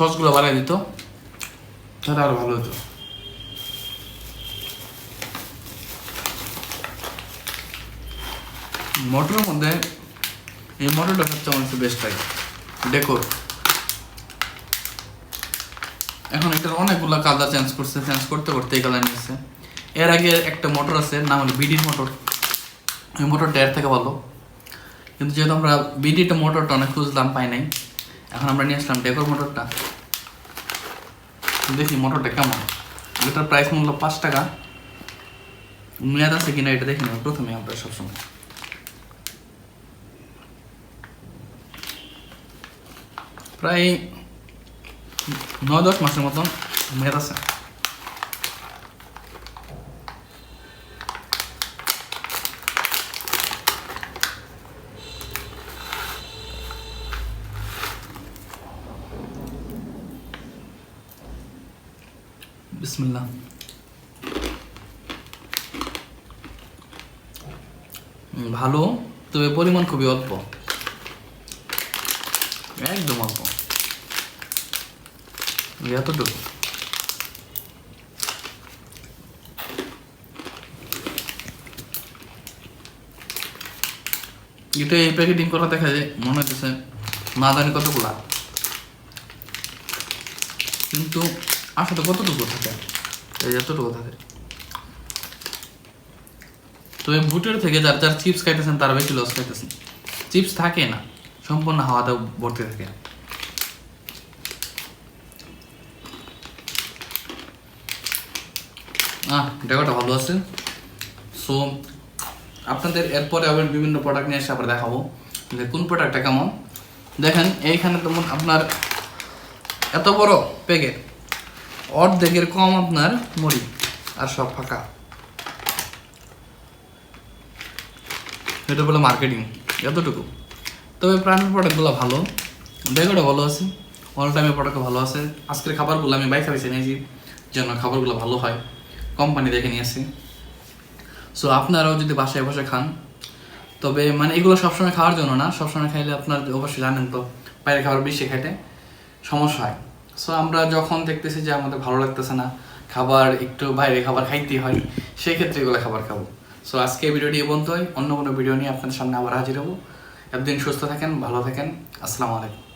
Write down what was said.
সসগুলো বাড়াই দিত তাহলে আরো ভালো হতো। মটরের মধ্যে এই মটরটা সবচেয়ে আমার বেস্ট লাগে, ডেকোর। এখন এটার অনেকগুলো কালার চেঞ্জ করতে করতে এই কালার নিয়েছে। এর আগে একটা মোটর আছে, নাম হলো বিডির মোটর। ওই মোটরটা এর থেকে ভালো, কিন্তু যেহেতু আমরা বিডিটা মোটরটা অনেক খুঁজলাম পাই নাই, এখন আমরা নিয়ে আসলাম ডেকোর মোটরটা। দেখি মোটরটা কেমন। এটার প্রাইস মূল্য 5 টাকা। মেয়াদ আছে কিনা এটা দেখি না প্রথমে আমরা সবসময়। প্রায় 9-10 মাসের মতন মেয়াদ আছে। বিসমিল্লাহ। ভালো, তবে পরিমাণ খুবই অল্প, একদম অল্প, এতটুকু। এটা এই প্যাকেটিং করা দেখা যায় মনে হচ্ছে না জানি কতগুলা, কিন্তু আসলে কতটুকু থাকে, এই এতটুকু থাকে। তবে বুটের থেকে যার যার চিপস খাইতেছেন তারা বেশি লস খাইতেছেন। চিপস থাকে না, সম্পূর্ণ হাওয়াতে ভর্তি থাকে। ডেকোরটা ভালো আছে। সো আপনাদের এরপরে আবার বিভিন্ন প্রোডাক্ট নিয়ে এসে আবার দেখাবো যে কোন প্রোডাক্টটা কেমন। দেখেন এইখানে তেমন আপনার এত বড় প্যাকেট, অর্ধেকের কম আপনার মুড়ি আর সব ফাঁকা। এটা বলে মার্কেটিং, এতটুকু। তবে প্রাণের প্রোডাক্টগুলো ভালো, ডেকোরটা ভালো আছে, অল টাইমের প্রোডাক্ট ভালো আছে। আজকের খাবারগুলো আমি বাইসা বেছে নিয়েছি যেন খাবারগুলো ভালো হয়, কোম্পানি দেখে নিয়েছি। সো আপনারাও যদি বাসায় বসে খান, তবে মানে এগুলো সবসময় খাওয়ার জন্য না, সবসময় খাইলে আপনার অবশ্যই জানেন তো বাইরে খাবার বেশি খাইতে সমস্যা হয়। সো আমরা যখন দেখতেছি যে আমাদের ভালো লাগতেছে না, খাবার একটু বাইরে খাবার খাইতেই হয়, সেই ক্ষেত্রে এগুলো খাবার খাবো। সো আজকে এই ভিডিওটি এই পর্যন্তই। অন্য কোনো ভিডিও নিয়ে আপনাদের সামনে আবার হাজির হবো। একদিন সুস্থ থাকেন, ভালো থাকেন। আসসালামু আলাইকুম।